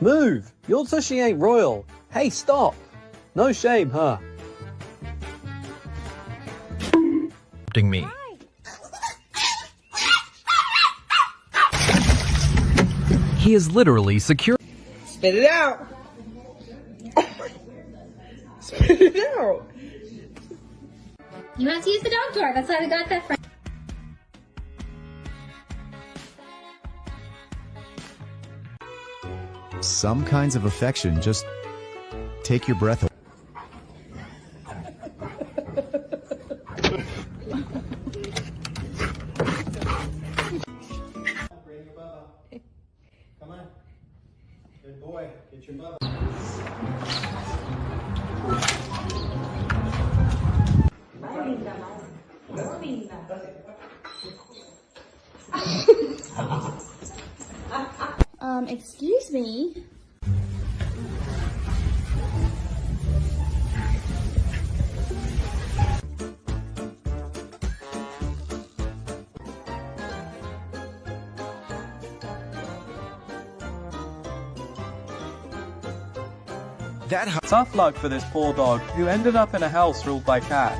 Move! Your tushy ain't royal. Hey, stop! No shame, huh? Me. He is literally secure. Spit it out. Spit it out. You have to use the dog door. That's how we got that from. Some kinds of affection just take your breath away. Come on. Good boy. Get your mother. Excuse me. Tough luck for this poor dog, who ended up in a house ruled by cats.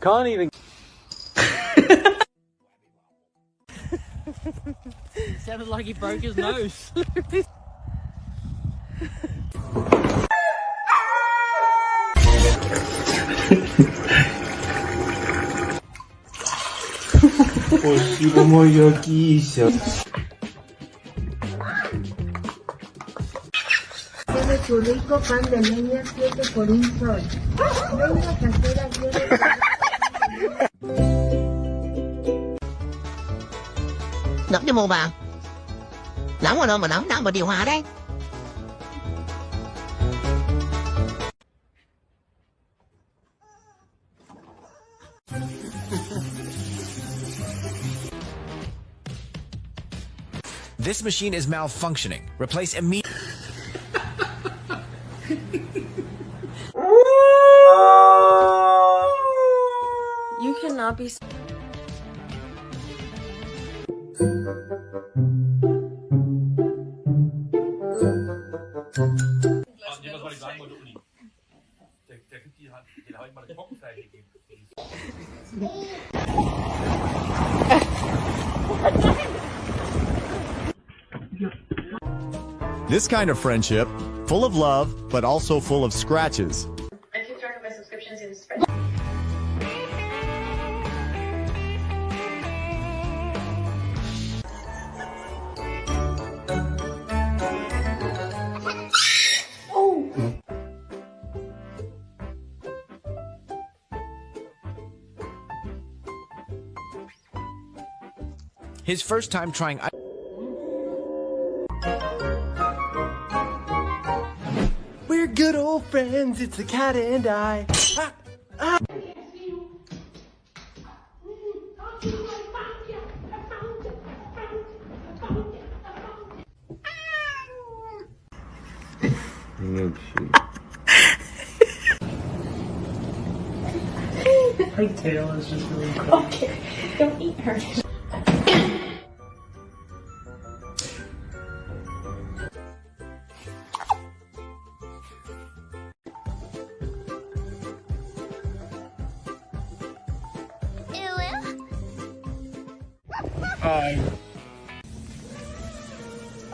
Can't even. Sounded like he broke his nose. Tiene su rico pan de leña 7 por un sol. Leña casera tiene... Nóng cho mù vào. Nóng ở đâu mà nóng, đang bật điều hòa đây. This machine is malfunctioning. Replace immediately. You cannot be. This kind of friendship, full of love, but also full of scratches. I keep track of my subscriptions in spreadsheet. His first time trying. We're good old friends. It's the cat and I. Her tail is just really cool. Okay, don't eat her.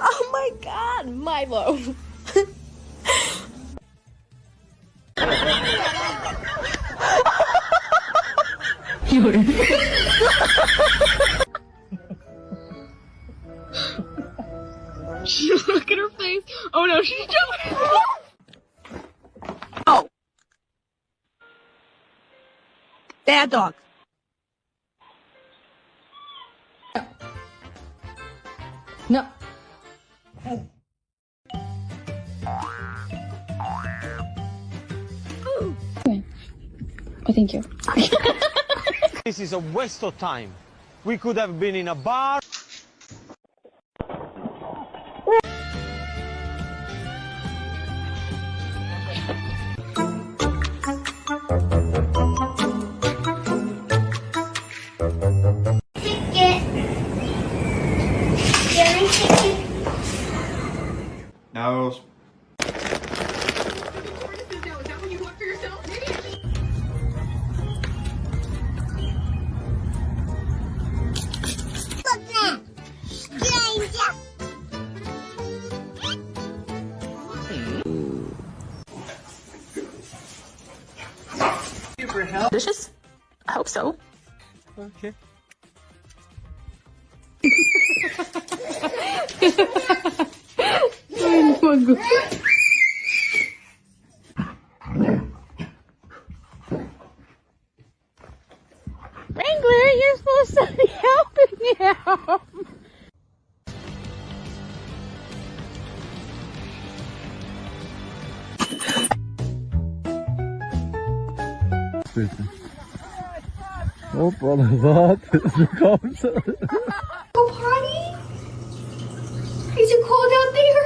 Oh my god, Milo. Oh no, she's jumping! Oh. Bad dog. No. Oh, thank you. This is a waste of time. We could have been in a bar. No. Dishes? I hope so. Okay. Wrangler, you're supposed to be helping him. Hoppala, wat? Du kommst. Go potty? Is it cold out there?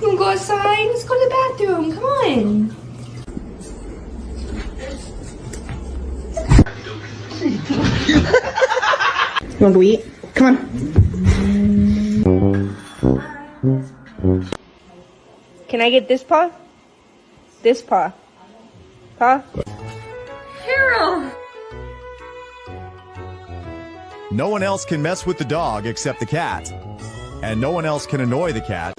You wanna go outside? Let's go to the bathroom. Come on. You want to go eat? Come on. Can I get this paw? This paw. Paw? Harold! No one else can mess with the dog except the cat. And no one else can annoy the cat.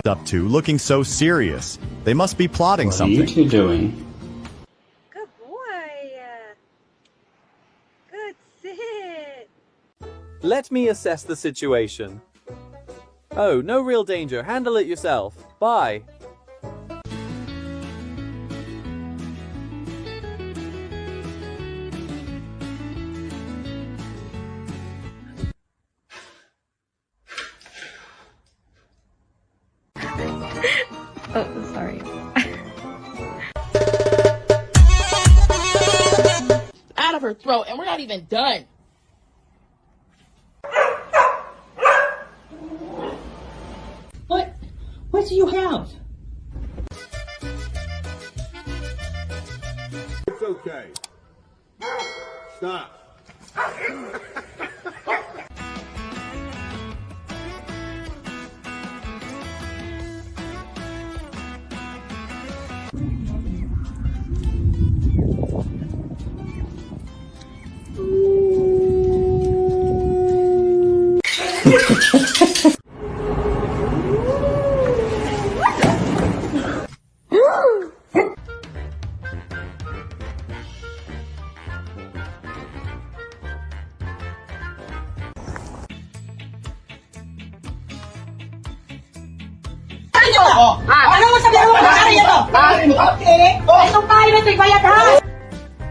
Up to looking so serious. They must be plotting something. What are you two doing? Good boy. Good sit. Let me assess the situation. Oh, no real danger. Handle it yourself. Bye. Oh, sorry. Out of her throat, and we're not even done. What do you have? It's okay. Stop.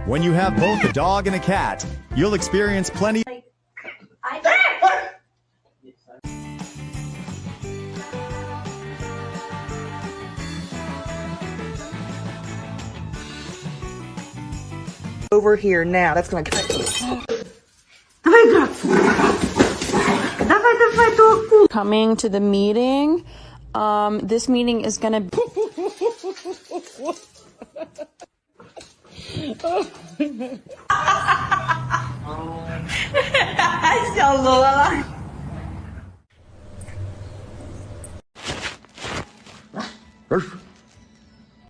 When you have both a dog and a cat, you'll experience plenty. Over here now. That's gonna cut. Coming to the meeting. This meeting is gonna be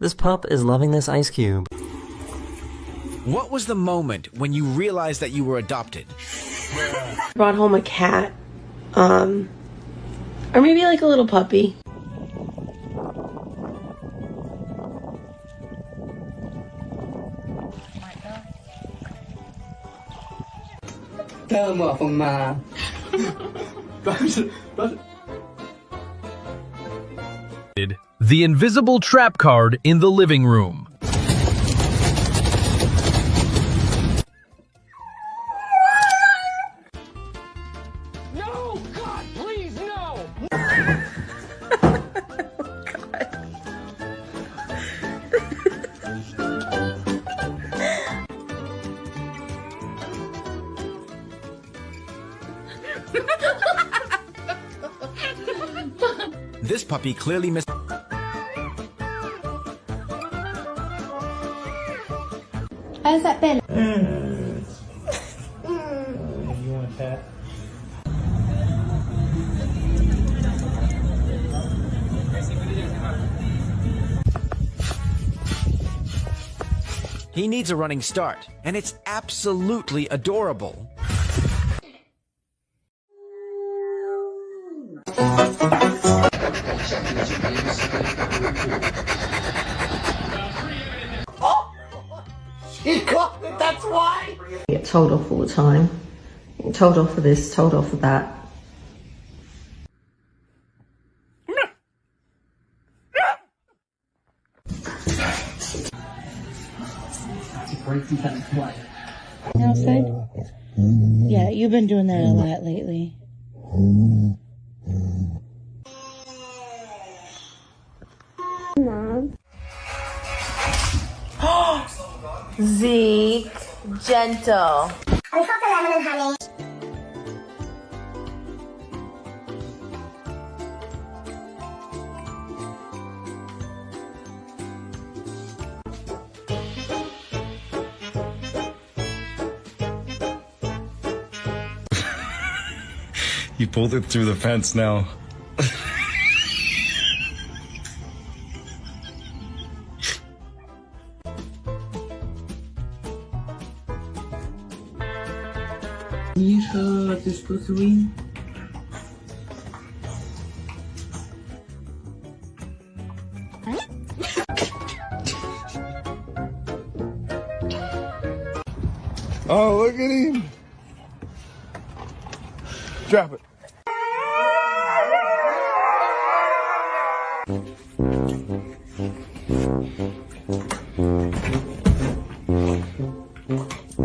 This pup is loving this ice cube. What was the moment when you realized that you were adopted? Brought home a cat. Or maybe like a little puppy. The invisible trap card in the living room. No! God, please, no! This puppy clearly missed. How does that feel? You want a cat? He needs a running start, and it's absolutely adorable. He caught it, that's why! Get told off all the time. Get told off for this, told off for that. Alfred? Yeah, you've been doing that a lot lately. Zeke, gentle. You pulled it through the fence now. Oh, look at him. Drop it.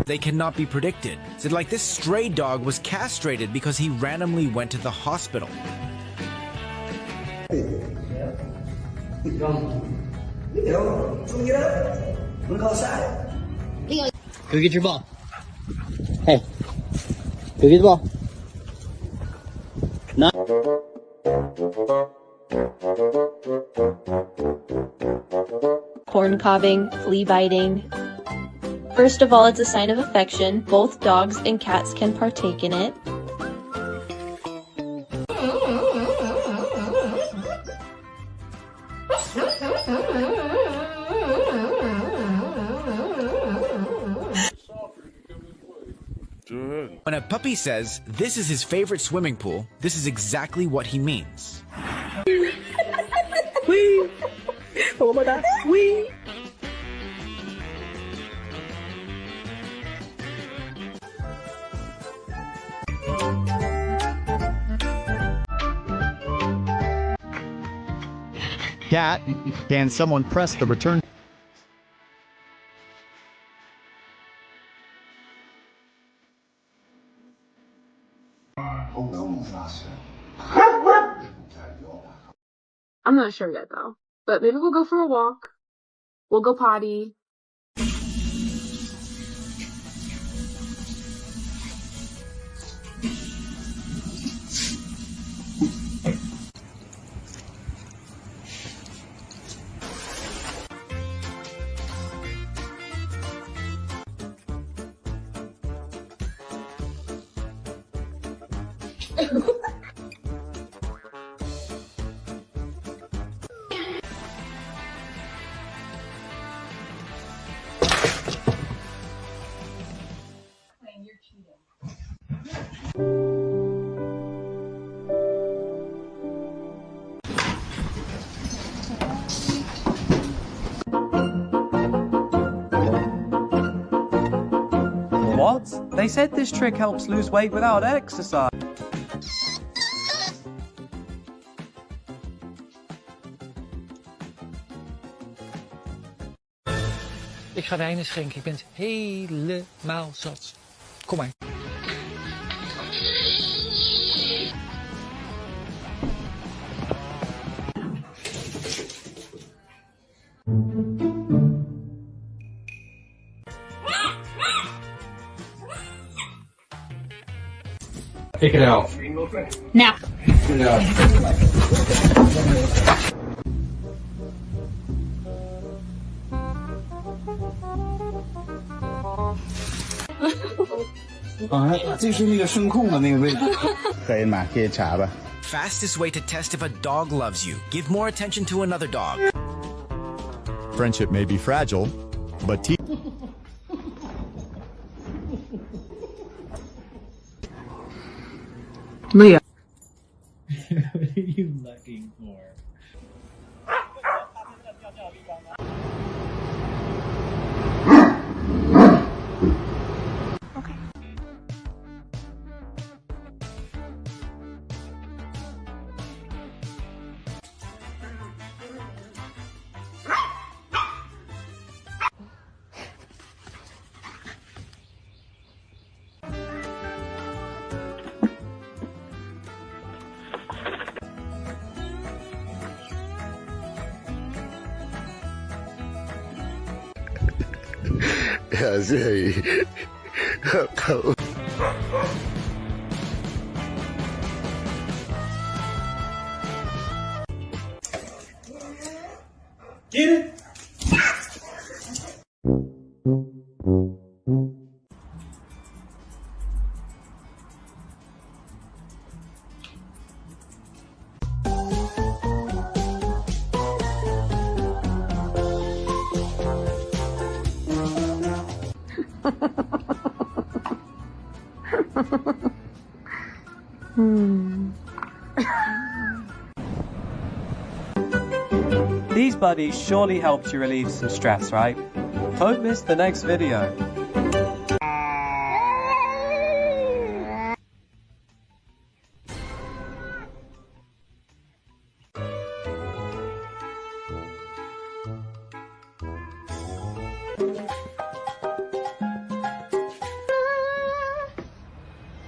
They cannot be predicted. It's like this stray dog was castrated because he randomly went to the hospital. Go get your ball. Hey, go get the ball. Corn cobbing, flea biting. First of all, it's a sign of affection. Both dogs and cats can partake in it. When a puppy says this is his favorite swimming pool, this is exactly what he means. Wee! Oh my god, wee! Cat, can someone press the return? I'm not sure yet though, but maybe we'll go for a walk. We'll go potty. What? They said this trick helps lose weight without exercise. Ik ga wijn schenken. Ik ben het helemaal zat. Kom maar. Pick it out. Now. Pick it out. Fastest way to test if a dog loves you. Give more attention to another dog. Friendship may be fragile, but Leah. What are you looking for? Get it? These buddies surely helped you relieve some stress, right? Don't miss the next video.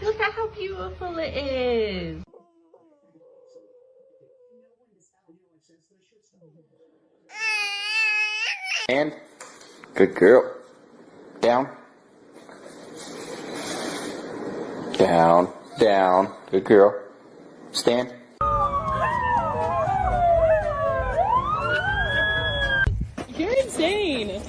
Look at how beautiful it is. And good girl. Down. Down. Down. Good girl. Stand. You're insane.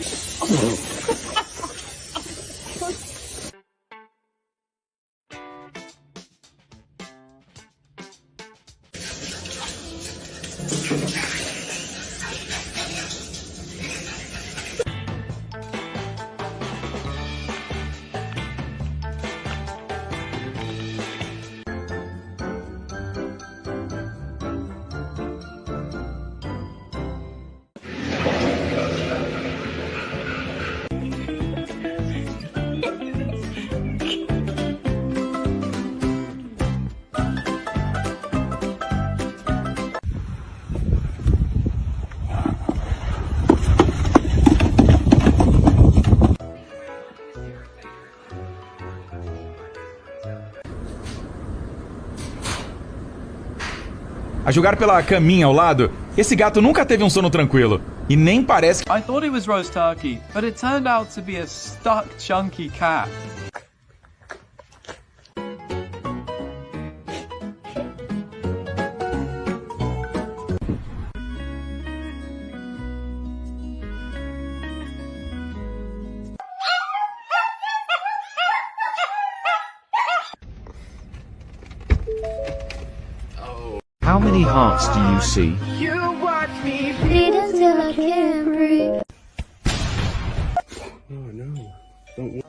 A julgar pela caminha ao lado, esse gato nunca teve um sono tranquilo. E nem parece que... I thought it was roast turkey, but it turned out to be a stuck, chunky cat. How many hearts do you see? You watch me bleed until I can't breathe. Oh no. Don't.